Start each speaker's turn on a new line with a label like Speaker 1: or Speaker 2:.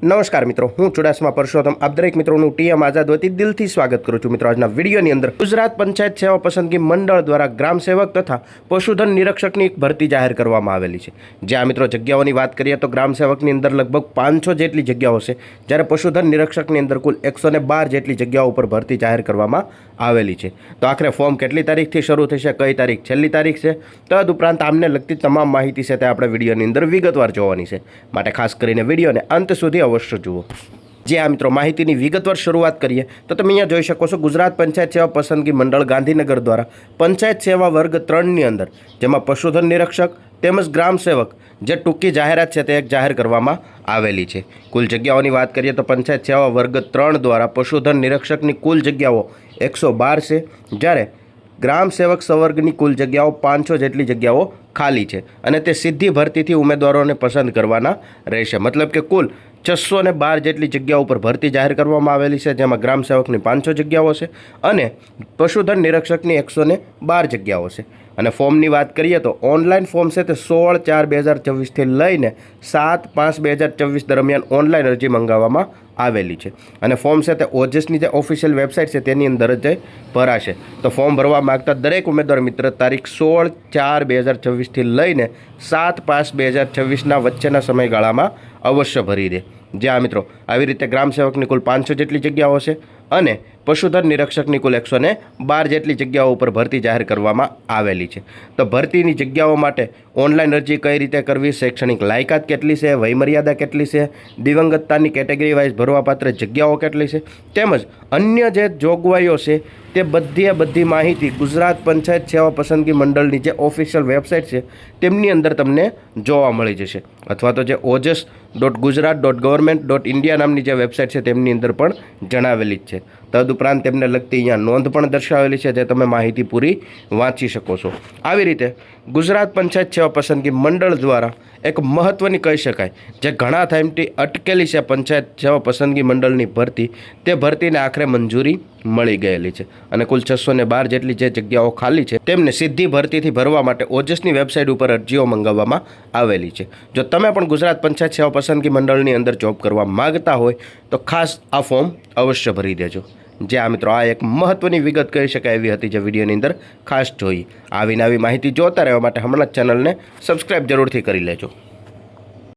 Speaker 1: નમસ્કાર મિત્રો, હું ચુડાસમા પરસોત્તમ આપ દરેક મિત્રોનું ટીએમ આઝાદ વતી દિલથી સ્વાગત કરું છું। મિત્રો, આજના વિડીયોની અંદર ગુજરાત પંચાયત સેવા પસંદગી મંડળ દ્વારા ગ્રામ સેવક તથા પશુધન નિરીક્ષકની એક ભરતી જાહેર કરવામાં આવેલી છે। જ્યાં મિત્રો જગ્યાઓની વાત કરીએ તો ગ્રામ સેવકની અંદર લગભગ 500 જેટલી જગ્યાઓ છે, જ્યારે પશુધન નિરીક્ષકની અંદર કુલ 112 જેટલી જગ્યાઓ ઉપર ભરતી જાહેર કરવામાં આવેલી છે। તો આખરે ફોર્મ કેટલી તારીખથી શરૂ થશે, કઈ તારીખ છેલ્લી તારીખ છે, તદુપરાંત આમને લગતી તમામ માહિતી છે તે આપણે વિડીયોની અંદર વિગતવાર જોવાની છે, માટે ખાસ કરીને વિડીયોને અંત સુધી અવશ્ય જુઓ। જે આ મિત્રો માહિતીની વિગતવાર શરૂઆત કરીએ તો તમે અહીંયા જોઈ શકો છો, ગુજરાત પંચાયત સેવા પસંદગી મંડળ ગાંધીનગર દ્વારા પંચાયત સેવા વર્ગ 3ની અંદર જેમાં પશુધન નિરીક્ષક તેમજ ગ્રામ સેવક જે ટૂંકી જાહેરાત છે તે એક જાહેર કરવામાં આવેલી છે। કુલ જગ્યાઓની વાત કરીએ તો પંચાયત સેવા વર્ગ 3 દ્વારા પશુધન નિરીક્ષકની કુલ જગ્યાઓ 112 છે, જ્યારે ગ્રામ સેવક સંવર્ગની કુલ જગ્યાઓ 500 જેટલી જગ્યાઓ ખાલી છે અને તે સીધી ભરતીથી ઉમેદવારોને પસંદ કરવાના રહેશે। મતલબ કે કુલ 612 જેટલી જગ્યાઓ ઉપર ભરતી જાહેર કરવામાં આવેલી છે, જેમાં ગ્રામ સેવકની 500 જગ્યાઓ છે અને પશુધન નિરીક્ષકની 112 જગ્યાઓ છે। અને ફોર્મની વાત કરીએ તો ઓનલાઈન ફોર્મ છે તે 16/4/2024થી લઈને 7/5/2024 દરમિયાન ઓનલાઈન અરજી મંગાવવામાં આવેલી છે અને ફોર્મ છે તે ઓજસની જે ઓફિશિયલ વેબસાઇટ છે તેની અંદર જ ભરાશે। તો ફોર્મ ભરવા માગતા દરેક ઉમેદવાર મિત્ર તારીખ 16/4/2024થી લઈને 7/5/2024ના વચ્ચેના સમયગાળામાં અવશ્ય ભરી દે। જ્યાં મિત્રો આવી રીતે ગ્રામ સેવકની કુલ 500 જેટલી જગ્યાઓ છે અને પશુધન નિરીક્ષકની કુલ 112 જેટલી જગ્યાઓ ઉપર ભરતી જાહેર કરવામાં આવેલી છે। તો ભરતીની જગ્યાઓ માટે ઓનલાઈન અરજી કઈ રીતે કરવી, શૈક્ષણિક લાયકાત કેટલી છે, વયમર્યાદા કેટલી છે, દિવંગતતાની કેટેગરી વાઇઝ ભરવાપાત્ર જગ્યાઓ કેટલી છે, તેમજ અન્ય જે જોગવાઈઓ છે તે બધી માહિતી ગુજરાત પંચાયત સેવા પસંદગી મંડળની જે ઓફિશિયલ વેબસાઇટ છે તેમની અંદર તમને જોવા મળી જશે, અથવા તો જે ojas.gujarat.government.india નામની જે વેબસાઇટ છે તેમની અંદર પણ જણાવેલી જ છે। તદુપરાંત તેમને લગતી અહીંયા નોંધ પણ દર્શાવેલી છે, જે તમે માહિતી પૂરી વાંચી શકો છો। આવી રીતે ગુજરાત પંચાયત સેવા પસંદગી મંડળ દ્વારા એક મહત્ત્વની કહી શકાય જે ઘણા ટાઈમથી અટકેલી છે પંચાયત સેવા પસંદગી મંડળની ભરતી, તે ભરતીને આખરે મંજૂરી મળી ગયેલી છે અને કુલ 612 જેટલી જે જગ્યાઓ ખાલી છે તેમને સીધી ભરતીથી ભરવા માટે ઓજસની વેબસાઇટ ઉપર અરજીઓ મંગાવવામાં આવેલી છે। જો તમે પણ ગુજરાત પંચાયત સેવા પસંદગી મંડળની અંદર જોબ કરવા માગતા હોય તો ખાસ આ ફોર્મ અવશ્ય ભરી દેજો। જે આ મિત્રો આ એક મહત્ત્વની વિગત કહી શકાય એવી હતી જે વિડીયોની અંદર ખાસ જોઈ। આવી નવી માહિતી જોતા રહેવા માટે હમણાં જ ચેનલને સબસ્ક્રાઈબ જરૂરથી કરી લેજો।